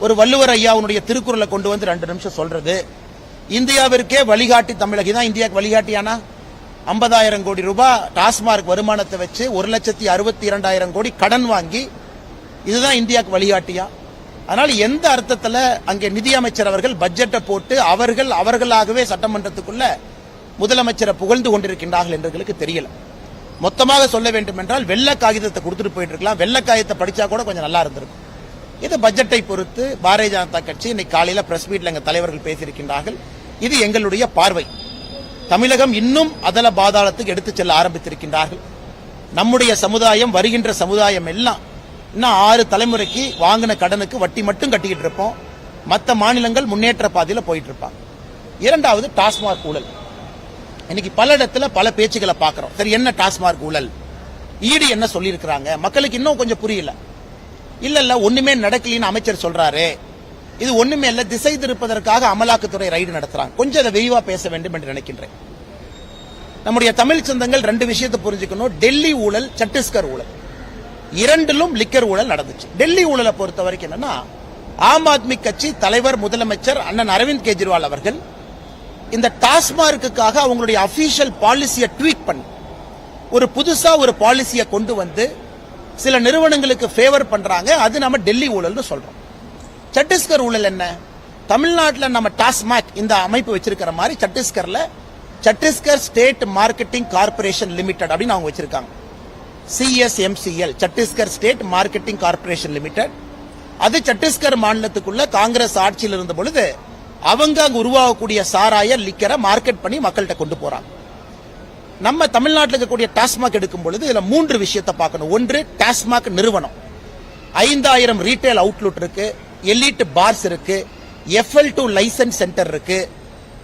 ஒரு வள்ளுவர் ஐயாவுடைய திருக்குறளை கொண்டு வந்து 2 நிமிஷம் சொல்றது. இந்தியாவிற்கே வழிகாட்டி தமிழகம் தான் இந்தியாவுக்கு வழிகாட்டியானா? 50,000 கோடி ரூபாய் டாஸ்மார்க் வருமானத்தை வச்சு 1,62,000 கோடி கடன் வாங்கி இதுதான் இந்தியாவுக்கு வழிகாட்டியா? அதனால எந்த அர்த்தத்துல அங்கே நிதியமைச்சர் அவர்கள் பட்ஜெட்டை போட்டு அவர்களாகவே சட்டமன்றத்துக்குள்ள முதலமைச்சரை புகழ்ந்து கொண்டிருக்கின்றார்கள் என்று தெரியல. மொத்தமாக சொல்ல வேண்டும் என்றால் வெள்ள காகிதத்தை கொடுத்துட்டு போயிட்டு இருக்கலாம். வெள்ள காகிதத்தை படிச்சா கூட கொஞ்சம் நல்லா இருந்திருக்கும். இது பட்ஜெட்டை பொறுத்து பாரதிய ஜனதா கட்சி இன்னைக்கு காலையில பிரஸ் மீட்ல எங்க தலைவர்கள் பேசியிருக்கின்றார்கள். இது எங்களுடைய பார்வை. தமிழகம் இன்னும் அதல பாதாளத்துக்கு எடுத்துச் செல்ல ஆரம்பித்திருக்கின்றார்கள். நம்முடைய சமுதாயம், வருகின்ற சமுதாயம் எல்லாம் இன்னும் 6 தலைமுறைக்கு வாங்கின கடனுக்கு வட்டி மட்டும் கட்டிக்கிட்டு இருப்போம். மற்ற மாநிலங்கள் முன்னேற்ற பாதையில் போயிட்டு இருப்பாங்க. இரண்டாவது டாஸ்மாக் ஊழல். இன்னைக்கு பல இடத்துல பல பேச்சுக்களை பார்க்கிறோம். சரி, என்ன டாஸ்மாக் ஊழல்? ஈடி என்ன சொல்லி இருக்கிறாங்க? மக்களுக்கு இன்னும் கொஞ்சம் புரியல. இல்ல ஒண்ணுமே நடக்கலின்னு அமைச்சர் சொல்றாரு. இது ஒண்ணுமே இல்ல, திசை திருப்பதற்காக அமலாக்கத்துறை ரைடு நடத்துறாங்க. கொஞ்சம் அதை விரிவா பேச வேண்டும் என்று நினைக்கின்றேன். நம்முடைய தமிழ் சொந்தங்கள் 2 விஷயத்தை புரிஞ்சுக்கணும். டெல்லி ஊழல், சத்தீஸ்கர் ஊழல், இரண்டிலும் லிக்கர் ஊழல் நடந்துச்சு. டெல்லி ஊழலை பொறுத்த வரைக்கும் என்னன்னா, ஆம் ஆத்மி கட்சி தலைவர் முதலமைச்சர் அண்ணன் அரவிந்த் கெஜ்ரிவால் அவர்கள் இந்த டாஸ்மார்க்குக்காக அவங்களுடைய அபிஷியல் பாலிசியை ட்வீட் பண்ணி ஒரு புதுசா ஒரு பாலிசியை கொண்டு வந்து சில நிறுவனங்களுக்கு ஃபேவர் பண்றாங்க. அது நம்ம டெல்லி ஊழல்னு சொல்றோம். சத்தீஸ்கர் ஊழல் என்ன? தமிழ்நாட்டில் நம்ம டாஸ்மாக் இந்த அமைப்பு வச்சிருக்கிற மாதிரி சத்தீஸ்கர்ல Chhattisgarh state marketing corporation limited அப்படின்னு அவங்க வச்சிருக்காங்க. CSMCL, Chhattisgarh state marketing corporation limited. அது சத்தீஸ்கர் மாநிலத்துக்குள்ள காங்கிரஸ் ஆட்சியில் இருந்த பொழுது அவங்க அங்க உருவாகக்கூடிய சாராய லிக்கரை மார்க்கெட் பண்ணி மக்கள்கிட்ட கொண்டு போறாங்க. நம்ம தமிழ்நாட்டில் இருக்கக்கூடிய டாஸ்மாக் எடுக்கும் பொழுது இதுல 3 விஷயத்தை பார்க்கணும். ஒன்று, டாஸ்மாக் நிறுவனம் 5000 ரீட்டைல் அவுட்லெட் இருக்கு, எலிட் பார்ஸ் இருக்கு, FL2 லைசன்ஸ் சென்டர் இருக்கு,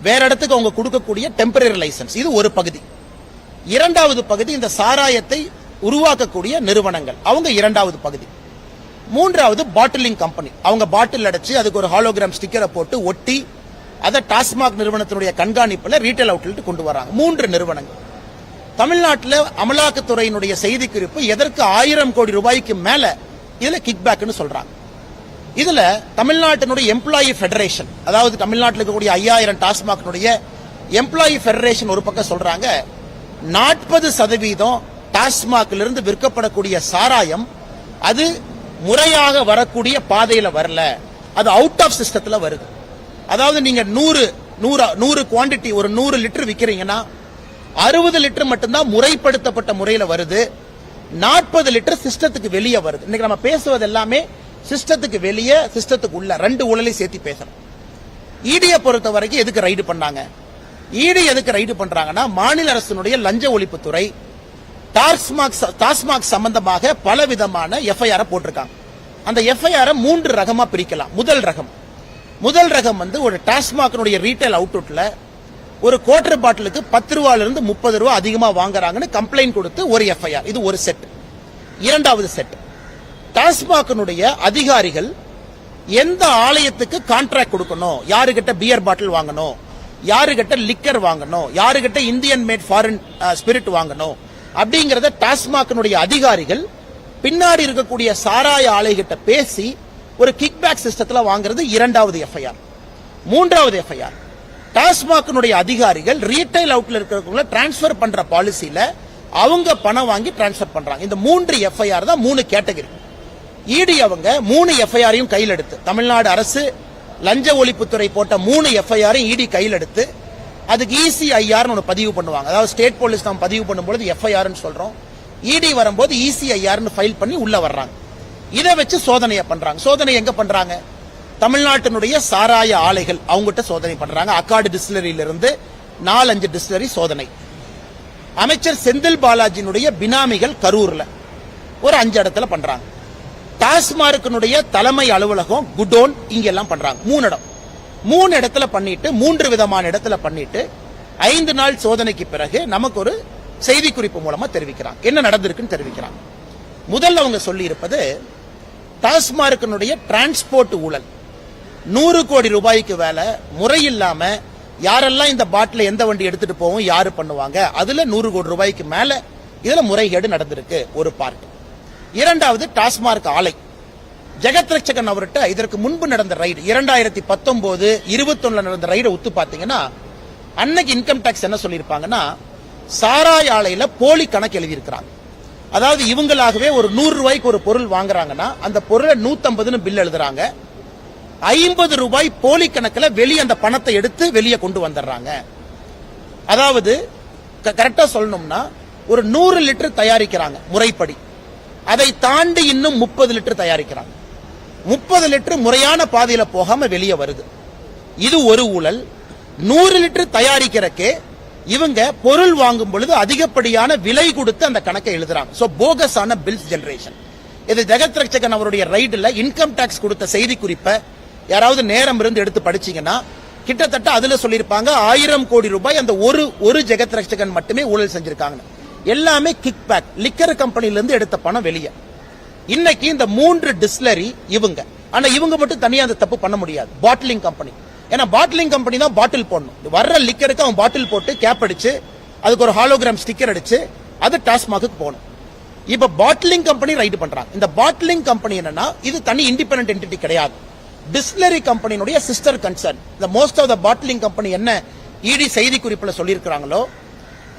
வேற இடத்துக்கு அவங்க கொடுக்கக்கூடிய டெம்பரரி லைசன்ஸ். இது ஒரு பகுதி. இரண்டாவது பகுதி இந்த சாராயத்தை உருவாக்கக்கூடிய நிறுவனங்கள், அவங்க இரண்டாவது பகுதி. மூன்றாவது பாட்டிலிங் கம்பெனி, அவங்க பாட்டில் அடைச்சு அதுக்கு ஒரு ஹாலோகிராம் ஸ்டிக்கரை போட்டு ஒட்டி அதை டாஸ்மாக் நிறுவனத்தினுடைய கண்காணிப்புல ரீட்டைல் அவுட்லெட் கொண்டு வராங்க. 3 நிறுவனங்கள். தமிழ்நாட்டில் அமலாக்கத்துறையினுடைய செய்தி குறிப்பு எதற்கு 1000 கோடி ரூபாய்க்கு மேல இதுல கிக் பேக்னு சொல்றாங்க. இதுல தமிழ்நாட்டினுடைய எம்ப்ளாயி ஃபெடரேஷன், அதாவது தமிழ்நாட்டில் இருக்கக்கூடிய 5000 டாஸ்மாக் எம்ப்ளாயி ஃபெடரேஷன் ஒரு பக்கம் சொல்றாங்க 40% டாஸ்மாக்ல இருந்து விற்கப்படக்கூடிய சாராயம் அது முறையாக வரக்கூடிய பாதையில வரல, அது அவுட் ஆஃப் சிஸ்டத்துல வருது. அதாவது நீங்க 100 குவாண்டிட்டி, ஒரு 100 லிட்டர் விற்கிறீங்கன்னா 60 லிட்டர் மட்டும்தான் முறைப்படுத்தப்பட்ட முறையில வருது, 40 லிட்டர் சிஸ்டத்துக்கு வெளியே வருது. இன்னைக்கு நம்ம பேசுவது எல்லாமே சிஸ்டத்துக்கு வெளியே, சிஸ்டத்துக்கு உள்ள 2 ஊழலை சேர்த்து பேசணும். ஈடியை பொறுத்த வரைக்கும் எதுக்கு ரைடு பண்ணாங்க? ஈடி எதுக்கு ரைடு பண்றாங்கன்னா, மாநில அரசினுடைய லஞ்ச ஒழிப்புத்துறை டாஸ்மாக் சம்பந்தமாக பல விதமான FIR போட்டிருக்காங்க. அந்த FIR 3 ரகமா பிரிக்கலாம். முதல் ரகம் வந்து ஒரு டாஸ்மாக் ரீட்டைல் அவுட்லெட்ல ஒரு குவார்டர் பாட்டிலுக்கு 10 ரூபாயில இருந்து 30 ரூபாய் அதிகமா வாங்குறாங்கன்னு கம்ப்ளைண்ட் கொடுத்து ஒரு FIR. இது ஒரு செட். இரண்டாவது செட், டாஸ்மாக் அதிகாரிகள் எந்த ஆலயத்துக்கு கான்ட்ராக்ட் கொடுக்கணும், யாருகிட்ட பியர் பாட்டில் வாங்கணும், யாருகிட்ட லிக்கர் வாங்கணும், யாருகிட்ட இந்தியன் மேட் ஃபாரின் ஸ்பிரிட் வாங்கணும் அப்படிங்கறத டாஸ்மாக் அதிகாரிகள் பின்னாடி இருக்கக்கூடிய சாராய ஆலைகிட்ட பேசி ஒரு கிக் பேக் சிஸ்டத்துல வாங்குறது இரண்டாவது FIR. மூன்றாவது FIR, டாஸ்மாக் அதிகாரிகள் ரீட்டைல் அவுட்ல இருக்கிறவங்க டிரான்ஸ்பர் பண்ற பாலிசியில அவங்க பணம் வாங்கி டிரான்ஸ்பர் பண்றாங்க. இந்த 3 FIR தான் 3 கேட்டகரி. ஈடி அவங்க 3 FIR கையில் எடுத்து, தமிழ்நாடு அரசு லஞ்ச ஒழிப்புத்துறை போட்ட 3 FIR ஈடி கையில் எடுத்து அதுக்கு ECIR பதிவு பண்ணுவாங்க. அதாவது ஸ்டேட் போலீஸ் நாம் பதிவு பண்ணும்போது FIR சொல்றோம், ஈடி வரும்போது ECIR ஃபைல் பண்ணி உள்ள வர்றாங்க. இதை வச்சு சோதனையை பண்றாங்க. சோதனை எங்க பண்றாங்க? தமிழ்நாட்டினுடைய சாராய ஆலைகள் அவங்ககிட்ட சோதனை பண்றாங்க. அக்காடு டிஸ்டிலரியில இருந்து 4-5 டிஸ்டிலரி சோதனை. அமைச்சர் செந்தில் பாலாஜியினுடைய பினாமிகள் கரூர்ல ஒரு 5 இடத்துல பண்றாங்க. டாஸ்மார்க்கினுடைய தலைமை அலுவலகம் குடோன் இங்கெல்லாம் பண்றாங்க. 3 இடம். 3 இடத்துல பண்ணிட்டு 3 விதமான இடத்துல பண்ணிட்டு 5 நாள் சோதனைக்கு பிறகு நமக்கு ஒரு செய்தி குறிப்பு மூலமா தெரிவிக்கிறாங்க, என்ன நடந்திருக்குன்னு தெரிவிக்கிறாங்க. முதல்ல அவங்க சொல்லி இருப்பது டாஸ்மார்க்கினுடைய டிரான்ஸ்போர்ட் ஊழல். 100 கோடி ரூபாய்க்கு வேலை முறையில்லாம யாரெல்லாம் இந்த பாட்டில எந்த வண்டி எடுத்துட்டு போவோம், யாரு பண்ணுவாங்க, அதுல 100 கோடி ரூபாய்க்கு மேல இதுல முறைகேடு நடந்திருக்கு ஒரு பார்ட். இரண்டாவது டாஸ்மார்க் ஆலை. ஜெகத் ரட்சகன் அவர்கிட்ட இதற்கு முன்பு நடந்த ரைடு 2019, 21 நடந்த ரைடை ஒத்து பாத்தீங்கன்னா அன்னைக்கு இன்கம் டாக்ஸ் என்ன சொல்லியிருப்பாங்கன்னா சாராய ஆலையில போலி கணக்கு எழுதியிருக்கிறாங்க. அதாவது இவங்களாகவே ஒரு 100 ரூபாய்க்கு ஒரு பொருள் வாங்குறாங்கன்னா அந்த பொருளை 150 பில் எழுதுறாங்க. 50 ரூபாய் போலி கணக்குல வெளியே அந்த பணத்தை எடுத்து வெளியே கொண்டு வந்துடுறாங்க. அதாவது கரெக்டா சொல்லணும்னா ஒரு 100 லிட்டர் தயாரிக்கிறாங்க முறைப்படி, அதை தாண்டி இன்னும் 30 லிட்டர் தயாரிக்கிறாங்க. 30 லிட்டர் முறையான பாதையில போகாம வெளியே வருது. இது ஒரு ஊழல். 100 லிட்டர் தயாரிக்கிறக்கே இவங்க பொருள் வாங்கும் பொழுது அதிகப்படியான விலை கொடுத்து அந்த கணக்கை எழுதுறாங்க. சோ போகஸ் ஆன பில்ஸ் ஜெனரேஷன். இது ஜெகத் ரட்சகன் அவருடைய ரைடுல இன்கம் டாக்ஸ் கொடுத்த செய்தி குறிப்பை யாராவது நேரம் இருந்து எடுத்து படிச்சீங்கன்னா கிட்டத்தட்ட அதுல சொல்லியிருப்பாங்க 1000 கோடி ரூபாய் அந்த ஒரு ஜெகத் ரட்சகன் மட்டுமே ஊழல் செஞ்சிருக்காங்க. எல்லாமே கிக் பேக், லிக்கர் கம்பெனில இருந்து எடுத்த பணம் வெளியே. இன்னைக்கு இந்த 3 டிஸ்லரி இவங்க, ஆனா இவங்க மட்டும் தனியா அந்த தப்பு பண்ண முடியாது. பாட்டிலிங் கம்பெனி, ஏன்னா பாட்டிலிங் கம்பெனி தான் பாட்டில் போடணும். வர்ற லிக்கருக்கு அவன் பாட்டில் போட்டு கேப் அடிச்சு அதுக்கு ஒரு ஹாலோகிராம் ஸ்டிக்கர் அடிச்சு அது டாஸ்மாக்கு போகணும். இப்ப பாட்டிலிங் கம்பெனி ரைடு பண்றாங்க. இந்த பாட்டிலிங் கம்பெனி என்னன்னா இது தனி இண்டிபெண்டன்ட் என்டிட்டி கிடையாது. டிஸ்லரி கம்பெனியுடைய சிஸ்டர் கன்சர்ன். இந்த most of the bottling company என்ன இடி செய்தி குறிப்புல சொல்லியிருக்கிறாங்களோ,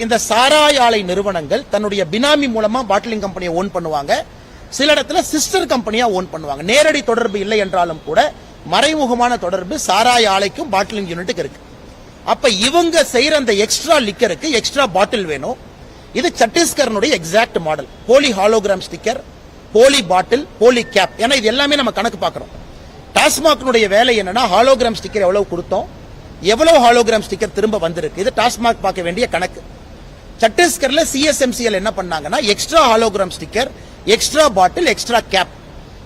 இந்த சாராய ஆலை நிறுவனங்கள் தன்னுடைய பினாமி மூலமா பாட்டிலிங் கம்பெனியை ஓன் பண்ணுவாங்க. சில இடத்துல சிஸ்டர் கம்பெனியா ஓன் பண்ணுவாங்க. நேரடி தொடர்பு இல்லை என்றாலும் கூட மறைமுகமான தொடர்பு சாராய ஆலைக்கும் பாட்டிலிங் யூனிட்டுக்கு இருக்கு. அப்ப இவங்க செய்யற அந்த எக்ஸ்ட்ரா லிக்கருக்கு எக்ஸ்ட்ரா பாட்டில் வேணும். இது சத்தீஸ்கரனுடைய எக்ஸாக்ட் மாடல். போலி ஹாலோகிராம் ஸ்டிக்கர், போலி பாட்டில், போலி கேப். ஏன்னா இது எல்லாமே நம்ம கணக்கு பார்க்கிறோம். டாஸ்மாக்னுடைய வேலை என்னன்னா ஹாலோகிராம் ஸ்டிக்கர் எவ்வளவு கொடுத்தோம், எவ்வளவு ஹாலோகிராம் ஸ்டிக்கர் திரும்ப வந்திருக்கு, இது டாஸ்மாக் பார்க்க வேண்டிய கணக்கு. சத்தீஸ்கர்ல சிஎஸ்எம்சிஎல் என்ன பண்ணாங்கன்னா எக்ஸ்ட்ரா ஹாலோகிராம் ஸ்டிக்கர், எக்ஸ்ட்ரா பாட்டில், எக்ஸ்ட்ரா கேப்,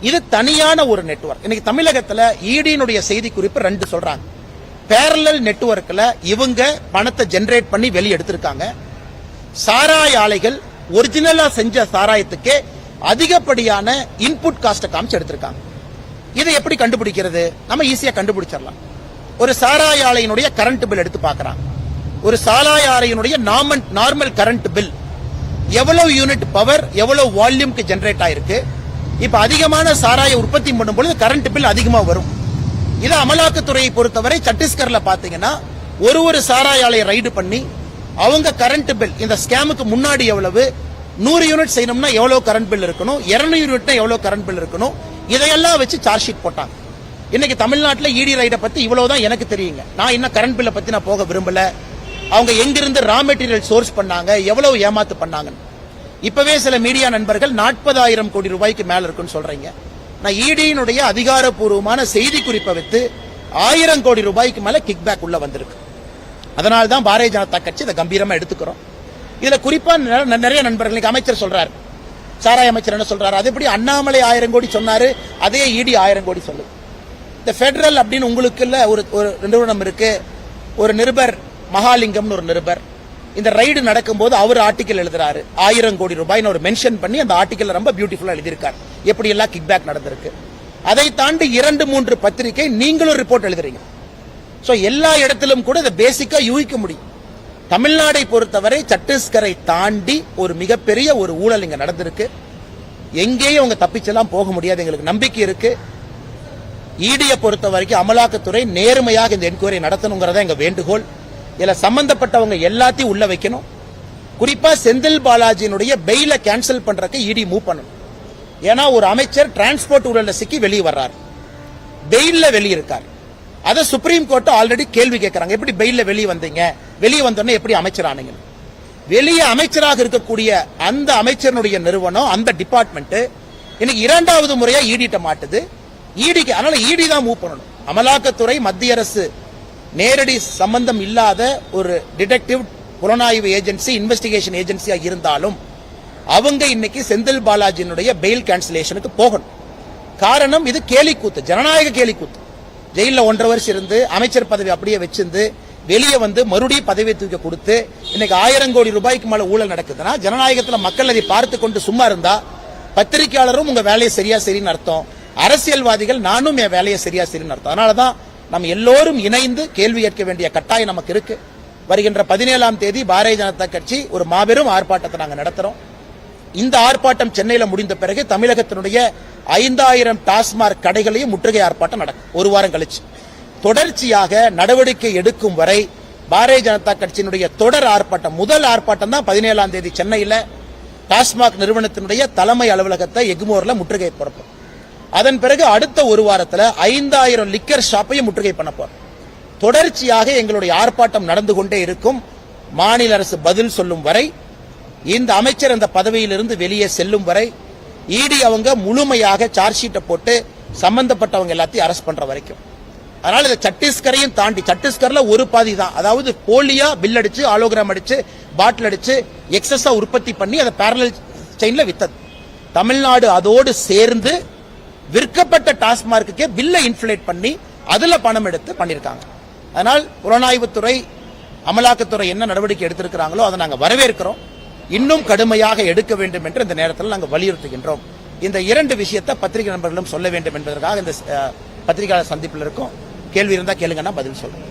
இது தனியான ஒரு நெட்வொர்க். இன்னைக்கு தமிழகத்துல ஈடியினுடைய செய்தி குறிப்பு 2 சொல்றாங்க. பேரலல் நெட்வொர்க்ல இவங்க பணத்தை ஜெனரேட் பண்ணி வெளியே எடுத்திருக்காங்க. சாராய ஆலைகள் ஒரிஜினலா செஞ்ச சாராயத்துக்கே அதிகப்படியான இன்புட் காஸ்ட் காமிச்சு எடுத்திருக்காங்க. இதை எப்படி கண்டுபிடிக்கிறது? நம்ம ஈஸியா கண்டுபிடிச்சிடலாம். ஒரு சாராய ஆலையினுடைய கரண்ட் பில் எடுத்து பார்க்கறாங்க. ஒரு சாராய ஆலையினுடைய நார்மல் கரண்ட் பில் எவ்வளவு யூனிட் பவர், எவ்வளவு வால்யூம்க்கு ஜெனரேட் ஆயிருக்கு. இப்ப அதிகமான சாராய உற்பத்தி பண்ணும் பொழுது கரண்ட் பில் அதிகமா வரும். இது அமலாக்கத்துறையை பொறுத்தவரை சத்தீஸ்கர்ல பாத்தீங்கன்னா ஒரு சாராய ஆலையை ரைடு பண்ணி அவங்க கரண்ட் பில் இந்த ஸ்கேமுக்கு முன்னாடி எவ்வளவு, 100 யூனிட் செய்யணும்னா எவ்வளவு கரண்ட் பில் இருக்கணும், 200 யூனிட்னா எவ்வளவு கரண்ட் பில் இருக்கணும், இதையெல்லாம் வச்சு சார்ஜ் ஷீட் போட்டாங்க. இன்னைக்கு தமிழ்நாட்டில் இடி ரைடை பத்தி இவ்வளவுதான் எனக்கு தெரியுங்க. நான் இன்னும் கரண்ட் பில்லை பத்தி நான் போக விரும்பல. அவங்க எங்கிருந்து ரா மெட்டீரியல் சோர்ஸ் பண்ணாங்க, எவ்வளவு ஏமாத்து பண்ணாங்க. இப்பவே சில மீடியா நண்பர்கள் 40,000 கோடி ரூபாய்க்கு மேல இருக்குன்னு சொல்றீங்க. நான் இடியினுடைய அதிகாரப்பூர்வமான செய்தி குறிப்பை வைத்து 1000 கோடி ரூபாய்க்கு மேல கிக் பேக் உள்ள வந்திருக்கு. அதனால்தான் பாரதிய ஜனதா கட்சி இதை கம்பீரமா எடுத்துக்கிறோம். இதுல குறிப்பா நிறைய நண்பர்களுக்கு அமைச்சர் சொல்றாரு, சாராய அமைச்சர் என்ன சொல்றாரு, அது எப்படி அண்ணாமலை 1000 கோடி சொன்னாரு, அதே இடி 1000 கோடி சொல்லுது. இந்த பெடரல் அப்படின்னு உங்களுக்கு ஒரு நிறுவனம் இருக்கு. ஒரு நிருபர் மகாலிங்கம்னு ஒரு நிருபர் இந்த ரைடு நடக்கும்போது அவர் ஆர்டிகல் எழுதுறாரு 1000 கோடி ரூபாய் ஒரு மென்ஷன் பண்ணி அந்த ஆர்டிகல் ரொம்ப பியூட்டிஃபுல்லா எழுதியிருக்காரு எப்படி எல்லாம் கிக் பேக் நடந்திருக்கு. அதை தாண்டி 2-3 பத்திரிகை நீங்களும் ரிப்போர்ட் எழுதுறீங்க. சோ எல்லா இடத்திலும் கூட இதை பேசிக்கா யூகிக்க முடியும். தமிழ்நாடை பொறுத்தவரை சத்தீஸ்கரை தாண்டி ஒரு மிகப்பெரிய ஒரு ஊழல் இங்க நடந்திருக்கு. எங்கேயும் அவங்க தப்பிச்செல்லாம் போக முடியாது. எங்களுக்கு நம்பிக்கை இருக்கு. இடியை பொறுத்த வரைக்கும் அமலாக்கத்துறை நேர்மையாக இந்த என்கொயரி நடத்தணுங்கிறத எங்க வேண்டுகோள். இதுல சம்பந்தப்பட்டவங்க எல்லாத்தையும் உள்ள வைக்கணும். குறிப்பா செந்தில் பாலாஜியினுடைய பெயில கேன்சல் பண்றதுக்கு இடி மூவ் பண்ணணும். ஏன்னா ஒரு அமைச்சர் டிரான்ஸ்போர்ட் ஊழல்ல சிக்கி வெளியே வர்றாரு, பெயில்ல வெளியே இருக்காரு. அதை சுப்ரீம் கோர்ட் ஆல்ரெடி கேள்வி கேட்கறாங்க, எப்படி பெயில்ல வெளியே வந்தீங்க, வெளியே வந்தோடனே எப்படி அமைச்சர் ஆனீங்க. வெளியே அமைச்சராக இருக்கக்கூடிய அந்த அமைச்சருடைய நிறுவனம், அந்த டிபார்ட்மெண்ட் இன்னைக்கு 2வது முறையா ஈடிட்ட மாட்டுது. ஈடிக்கு அதனால ஈடி தான் மூவ் பண்ணணும். அமலாக்கத்துறை மத்திய அரசு நேரடி சம்பந்தம் இல்லாத ஒரு டிடெக்டிவ் புலனாய்வு ஏஜென்சி, இன்வெஸ்டிகேஷன் ஏஜென்சியா இருந்தாலும் அவங்க இன்னைக்கு செந்தில் பாலாஜியினுடைய பெயில் கேன்சலேஷனுக்கு போகணும். காரணம் இது கேலிக்கூத்து, ஜனநாயக கேலிக்கூத்து. ஜெயில 1.5 வருஷம் இருந்து அமைச்சர் பதவி அப்படியே வச்சிருந்து வெளியே வந்து மறுபடியும் பதவியை தூக்கி கொடுத்து இன்னைக்கு 1000 கோடி ரூபாய்க்கு மேல ஊழல் நடக்குதுன்னா ஜனநாயகத்தில் மக்கள் அதை பார்த்து கொண்டு சும்மா இருந்தா பத்திரிகையாளரும் உங்க வேலையை சரியா சரின்னு அர்த்தம், அரசியல்வாதிகள் நானும் என் வேலையை சரியா சரின்னு அர்த்தம். அதனாலதான் நம்ம எல்லோரும் இணைந்து கேள்வி கேட்க வேண்டிய கட்டாயம் நமக்கு இருக்கு. வருகின்ற 17ஆம் தேதி பாரதிய ஜனதா கட்சி ஒரு மாபெரும் ஆர்ப்பாட்டத்தை நாங்க நடத்துறோம். இந்த ஆர்ப்பாட்டம் சென்னையில முடிந்த பிறகு தமிழகத்தினுடைய 5000 டாஸ்மாக் கடைகளையும் முற்றுகை ஆர்ப்பாட்டம் நடக்கும் ஒரு வாரம் கழிச்சு. தொடர்ச்சியாக நடவடிக்கை எடுக்கும் வரை பாரதிய ஜனதா கட்சியினுடைய தொடர் ஆர்ப்பாட்டம், முதல் ஆர்ப்பாட்டம் தான் 17ஆம் தேதி சென்னையில டாஸ்மாக் நிறுவனத்தினுடைய தலைமை அலுவலகத்தை எக்மோர்ல முற்றுகை போறோம். அதன் பிறகு அடுத்த ஒரு வாரத்தில் 5000 லிக்கர் ஷாப்பையும் முற்றுகை பண்ண போறோம். தொடர்ச்சியாக எங்களுடைய ஆர்ப்பாட்டம் நடந்து கொண்டே இருக்கும். மாநில அரசு பதில் சொல்லும் வரை, இந்த அமைச்சர் அந்த பதவியிலிருந்து வெளியே செல்லும் வரை, இடி அவங்க முழுமையாக சார்ஜ் ஷீட்டை போட்டு சம்பந்தப்பட்டவங்க எல்லாத்தையும் அரெஸ்ட் பண்ற வரைக்கும். அதனால இந்த சத்தீஸ்கரையும் தாண்டி, சத்தீஸ்கர்ல ஒரு பாதி தான், அதாவது போலியா பில் அடிச்சு, ஆலோகிராம் அடிச்சு, பாட்டில் அடிச்சு, எக்ஸஸா உற்பத்தி பண்ணி அதை பேரலல் செயின்ல வித்தது. தமிழ்நாடு அதோடு சேர்ந்து விற்கப்பட்ட டாஸ்மார்க்கே பில்லை இன்ஃபிளேட் பண்ணி அதுல பணம் எடுத்து பண்ணிருக்காங்க. அதனால் புலனாய்வுத்துறை, அமலாக்கத்துறை என்ன நடவடிக்கை எடுத்திருக்கிறாங்களோ அதை நாங்கள் வரவேற்கிறோம். இன்னும் கடுமையாக எடுக்க வேண்டும் என்று இந்த நேரத்தில் நாங்கள் வலியுறுத்துகின்றோம். இந்த 2 விஷயத்தை பத்திரிகை நண்பர்களும் சொல்ல வேண்டும் என்பதற்காக இந்த பத்திரிகையாளர் சந்திப்பில் இருக்கும். கேள்வி இருந்தால் கேளுங்கன்னா பதில் சொல்றேன்.